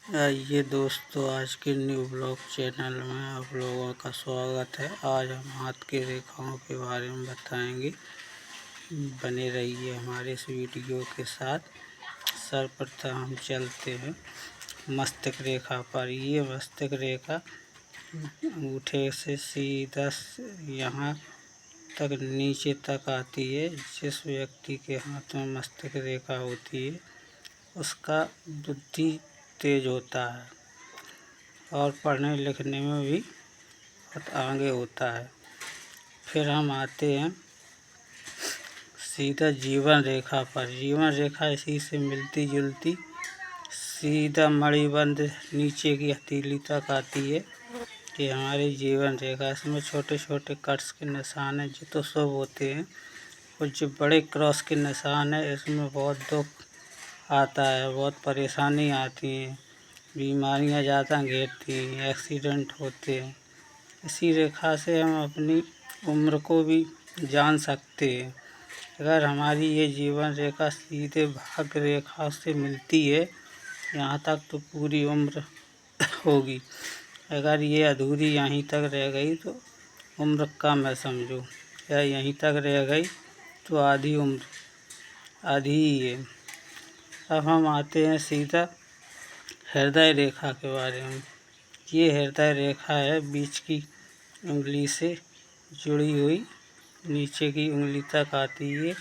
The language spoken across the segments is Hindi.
आइए दोस्तों, आज के न्यू ब्लॉग चैनल में आप लोगों का स्वागत है। आज हम हाथ की रेखाओं के बारे में बताएंगे। बने रहिए हमारे इस वीडियो के साथ। सर्वप्रथम हम चलते हैं मस्तक रेखा पर। ये मस्तक रेखा अंगूठे से सीधा यहाँ तक नीचे तक आती है। जिस व्यक्ति के हाथ में मस्तक रेखा होती है उसका बुद्धि तेज होता है और पढ़ने लिखने में भी बहुत आगे होता है। फिर हम आते हैं सीधा जीवन रेखा पर। जीवन रेखा इसी से मिलती जुलती सीधा मणिबंध नीचे की हथेली तक आती है कि हमारी जीवन रेखा। इसमें छोटे छोटे कट्स के निशान हैं जो तो शुभ होते हैं, और जो बड़े क्रॉस के निशान है इसमें बहुत दुख आता है, बहुत परेशानी आती है, बीमारियां ज़्यादा घेरती हैं, एक्सीडेंट होते हैं। इसी रेखा से हम अपनी उम्र को भी जान सकते हैं। अगर हमारी ये जीवन रेखा सीधे भाग्य रेखा से मिलती है यहाँ तक तो पूरी उम्र होगी। अगर ये अधूरी यहीं तक रह गई तो उम्र कम है समझो, या यहीं तक रह गई तो आधी उम्र आधी ही है। अब हम आते हैं सीधा हृदय रेखा के बारे में। ये हृदय रेखा है, बीच की उंगली से जुड़ी हुई नीचे की उंगली तक आती है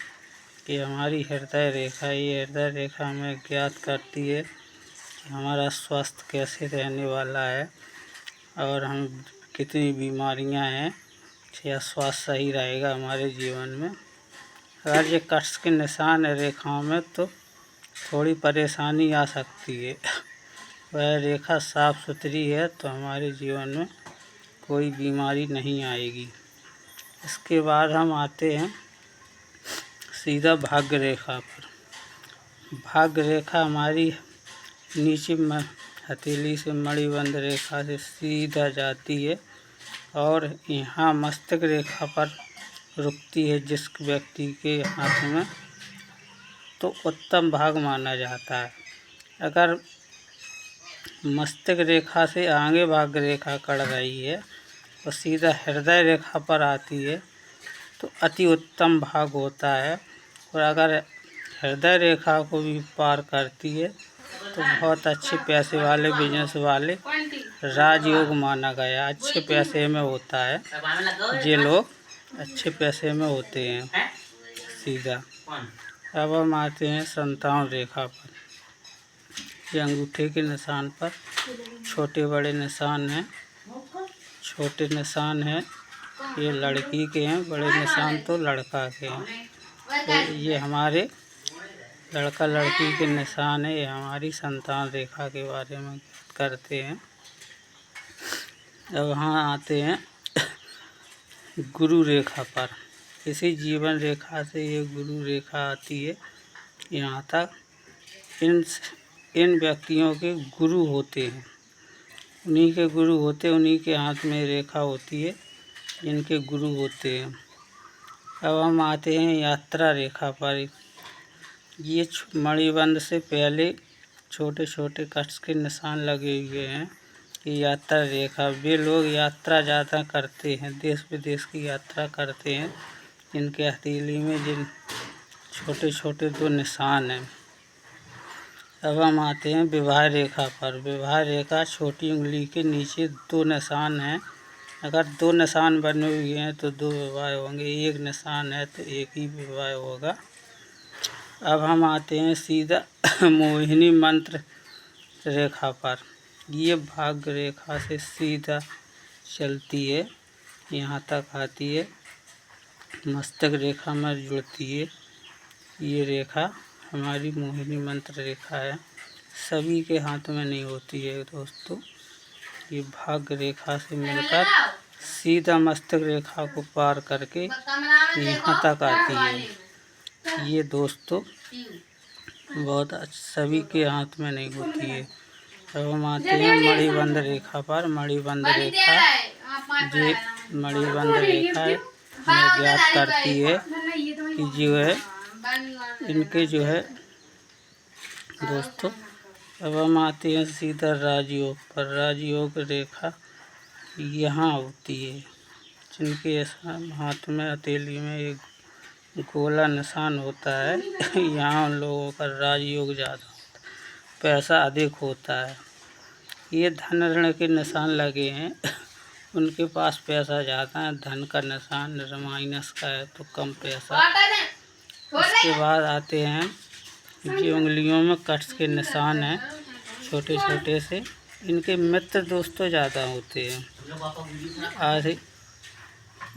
कि हमारी हृदय रेखा। ये हृदय रेखा हमें ज्ञात करती है कि हमारा स्वास्थ्य कैसे रहने वाला है और हम कितनी बीमारियां हैं या स्वास्थ्य सही रहेगा हमारे जीवन में। अगर ये कष्ट के निशान है रेखाओं में तो थोड़ी परेशानी आ सकती है। वह रेखा साफ सुथरी है तो हमारे जीवन में कोई बीमारी नहीं आएगी। इसके बाद हम आते हैं सीधा भाग्य रेखा पर। भाग्य रेखा हमारी नीचे हथेली से मणिबंध रेखा से सीधा जाती है और यहाँ मस्तक रेखा पर रुकती है। जिस व्यक्ति के हाथ में तो उत्तम भाग माना जाता है। अगर मस्तक रेखा से आगे भाग्य रेखा कट रही है और सीधा हृदय रेखा पर आती है तो अति उत्तम भाग होता है। और अगर हृदय रेखा को भी पार करती है तो बहुत अच्छे पैसे वाले, बिजनेस वाले, राजयोग माना गया। अच्छे पैसे में होता है, ये लोग अच्छे पैसे में होते हैं सीधा। अब हम आते हैं संतान रेखा पर। ये अंगूठे के निशान पर छोटे बड़े निशान हैं। छोटे निशान हैं ये लड़की के हैं, बड़े निशान तो लड़का के हैं। तो ये हमारे लड़का लड़की के निशान है। ये हमारी संतान रेखा के बारे में करते हैं। अब यहाँ आते हैं गुरु रेखा पर। इसी जीवन रेखा से ये गुरु रेखा आती है यहाँ तक। इन व्यक्तियों के गुरु होते हैं, उन्हीं के गुरु होते हैं, उन्हीं के हाथ में रेखा होती है, इनके गुरु होते हैं। अब हम आते हैं यात्रा रेखा पर। ये मणिबंध से पहले छोटे छोटे कट्स के निशान लगे हुए हैं कि यात्रा रेखा। वे लोग यात्रा ज़्यादा करते हैं, देश विदेश की यात्रा करते हैं। इनके हथेली में जिन छोटे छोटे दो निशान हैं। अब हम आते हैं विवाह रेखा पर। विवाह रेखा छोटी उंगली के नीचे दो निशान हैं। अगर दो निशान बने हुए हैं तो दो विवाह होंगे, एक निशान है तो एक ही विवाह होगा। अब हम आते हैं सीधा मोहिनी मंत्र रेखा पर। ये भाग्य रेखा से सीधा चलती है, यहाँ तक आती है, मस्तक रेखा में जुड़ती है। ये रेखा हमारी मोहिनी मंत्र रेखा है। सभी के हाथ में नहीं होती है दोस्तों। ये भाग्य रेखा से मिलकर सीधा मस्तक रेखा को पार करके यहाँ तक आती है। ये दोस्तों बहुत सभी के हाथ में नहीं होती है। अब हम आते हैं मणिबंध रेखा पर। मणिबंध रेखा, ये मणिबंध रेखा हमें ज्ञात करती है कि जो है इनके जो है दोस्तों अब हम आते हैं सीधा राजयोग पर। राजयोग रेखा यहाँ होती है, जिनके हाथ में हथेली में एक गोला निशान होता है यहाँ उन लोगों का राजयोग ज़्यादा होता है, पैसा अधिक होता है। ये धन ऋण के निशान लगे हैं उनके पास पैसा ज़्यादा है। धन का निशान माइनस का है तो कम पैसा। उसके बाद आते हैं जो उंगलियों में कट्स के निशान हैं छोटे छोटे से, इनके मित्र दोस्तों ज़्यादा होते हैं। आज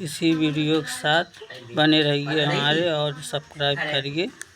इसी वीडियो के साथ बने रहिए हमारे और सब्सक्राइब करिए।